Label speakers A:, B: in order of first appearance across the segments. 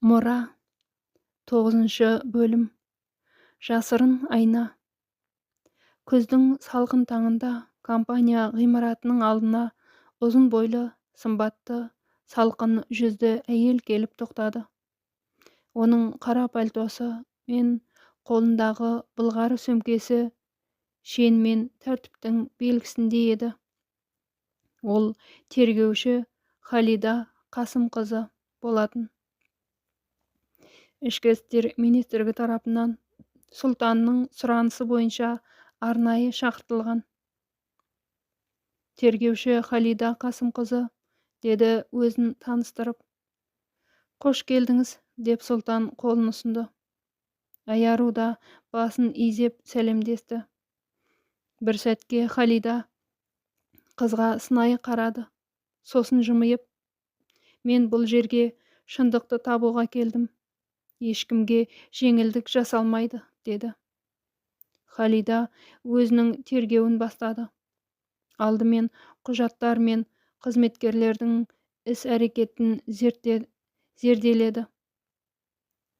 A: Мұра 9 бөлім. Жасырын айна. Күздің салқын таңында компания ғимаратының алдына ұзын бойлы, сымбатты, салқын жүзді әйел келіп тоқтады. Оның қара пальтосы мен қолындағы былғары сөмкесі шен мен тәртіптің белгісіндей еді. Ол тергеуші Халида Қасымқызы болатын. Ішкі істер министрлігі тарапынан сұлтанның сұранысы бойынша арнайы шақыртылған. Тергеуші Халида Қасымқызы, деді өзін таныстырып. Қош келдіңіз, деп сұлтан қолын ұсынды. Аяру да басын изеп сәлемдесті. Бір сәтке Халида қызға сынайы қарады. Сосын жымиып, мен бұл жерге шындықты табуға келдім. Ешкімге жеңілдік жасалмайды, деді. Халида өзінің тергеуін бастады. Алдымен құжаттар мен қызметкерлердің іс-әрекетін зерделеді.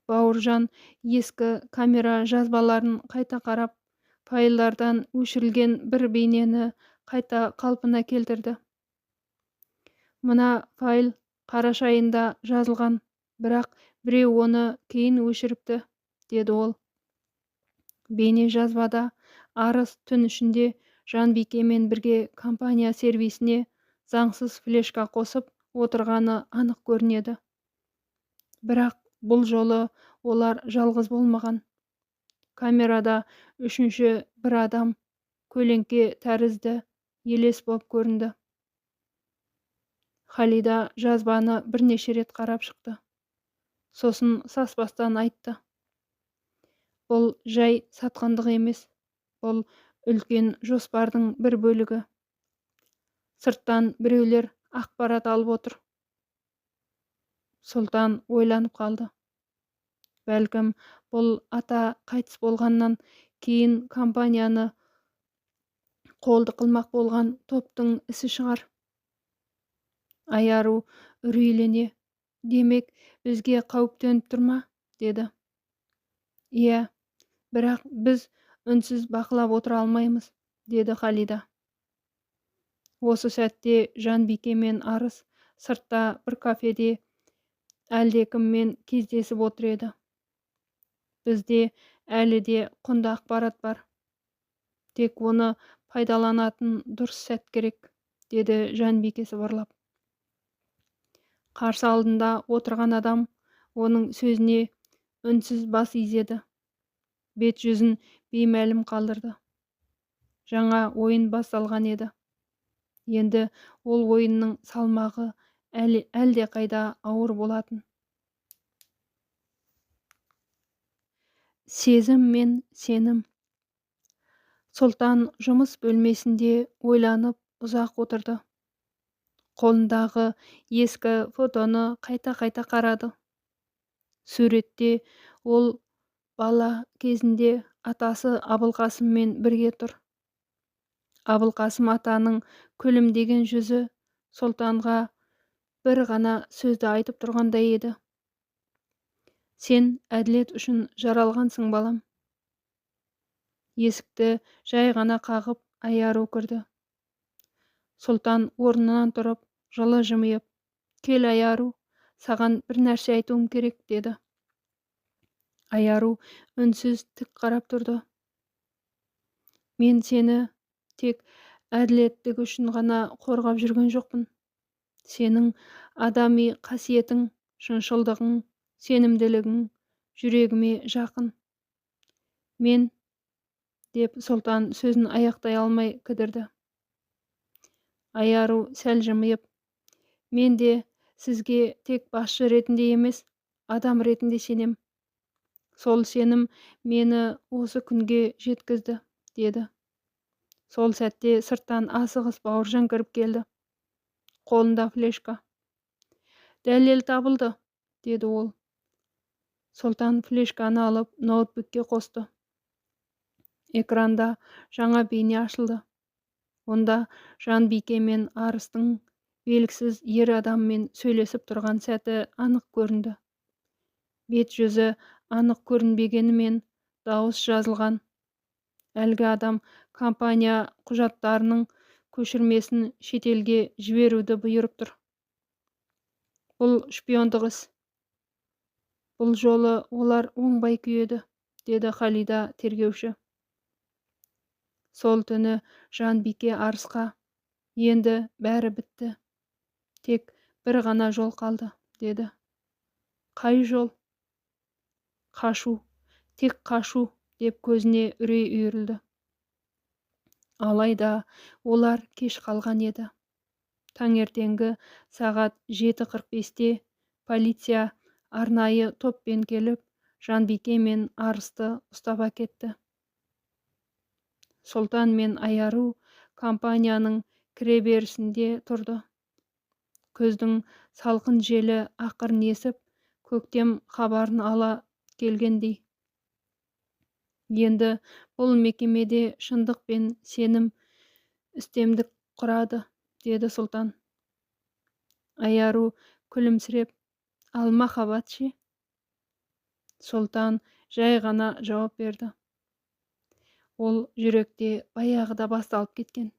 A: Бауыржан ескі камера жазбаларын қайта қарап, файлдардан өшірілген бір бейнені қайта қалпына келтірді. Мына файл қараша айында жазылған, бірақ біреу оны кейін өшіріпті, деді ол. Бейне жазбада арыз түн ішінде Жанбикемен бірге компания сервисіне заңсыз флешка қосып отырғаны анық көрінеді. Бірақ бұл жолы олар жалғыз болмаған. Камерада үшінші бір адам, көлеңке тәрізді, елес боп көрінді. Халида жазбаны бірнеше рет қарап шықты. Сосын саспастан айтты. Бұл жай сатқындық емес, бұл үлкен жоспардың бір бөлігі. Сырттан біреулер ақпарат алып отыр. Сұлтан ойланып қалды. Бәлкім, бұл ата қайтыс болғаннан кейін компанияны қолды қылмақ болған топтың ісі шығар. Аяру үрейлене, демек, бізге қауіп төніп тұр ма, деді. Иә, бірақ біз үнсіз бақылап отыра алмаймыз, деді Халида. Осы сәтте Жанбике мен Арыс сыртта бір кафеде әлдекіммен кездесіп отыр еді. Бізде әлі де құнды ақпарат бар. Тек оны пайдаланатын дұрыс сәт керек, деді Жанбике сыбырлап. Қарсы алдында отырған адам оның сөзіне үнсіз бас изеді. Бет жүзін беймәлім қалдырды. Жаңа ойын басталған еді. Енді ол ойынның салмағы әлде қайда ауыр болатын. Сезім мен сенім. Сұлтан жұмыс бөлмесінде ойланып ұзақ отырды. Қолындағы ескі фотоны қайта-қайта қарады. Суретте ол бала кезінде атасы Абылқасыммен бірге тұр. Абылқасым атаның күлімдеген жүзі Сұлтанға бір ғана сөзді айтып тұрғандай еді. Сен әділет үшін жаралғансың, балам. Есікті жай ғана қағып Аяру кірді. Сұлтан орнынан тұрып, жылы жымиып, кел Аяру, саған бір нәрсе айтуым керек, деді. Аяру үнсіз тік қарап тұрды. Мен сені тек әділеттік үшін ғана қорғап жүрген жоқпын. Сенің адами қасиетің, шыншылдығың, сенімділігің жүрегіме жақын. Мен, деп Сұлтан сөзін аяқтай алмай кідірді. Аяру сәл жымиып, мен де сізге тек басшы ретінде емес, адам ретінде сенем. Сол сенім мені осы күнге жеткізді, деді. Сол сәтте сырттан асығыс Бауыржан кіріп келді. Қолында флешка. Дәлел табылды, деді ол. Сұлтан флешканы алып ноутбукке қосты. Экранда жаңа бейне ашылды. Онда Жанбике мен Арыстың белгісіз ер адаммен сөйлесіп тұрған сәті анық көрінді. бет-жүзі анық көрінбегенімен дауыс жазылған. Әлгі адам компания құжаттарының көшірмесін шетелге жіберуді бұйырып тұр. Бұл шпиондық іс. Бұл жолы олар оңбай күйеді, деді Халида тергеуші. Сол түні Жанбике арысқа. Енді бәрі бітті. Тек бір ғана жол қалды, деді. Қай жол? Қашу, тек қашу, деп көзіне үрей үйірілді. Алайда олар кеш қалған еді. Таңертеңгі сағат 7:45-те полиция арнайы топпен келіп, Жанбике мен Арысты ұстап әкетті. Сұлтан мен Аяру компанияның кіреберісінде тұрды. Күздің салқын желі ақырын есіп, көктем хабарын ала келгендей. Енді бұл мекемеде шындық пен сенім үстемдік құрады, деді Сұлтан. Аяру күлімсіреп, ал махаббат ше? Сұлтан жай ғана жауап берді. Ол жүректе баяғыда басталып кеткен.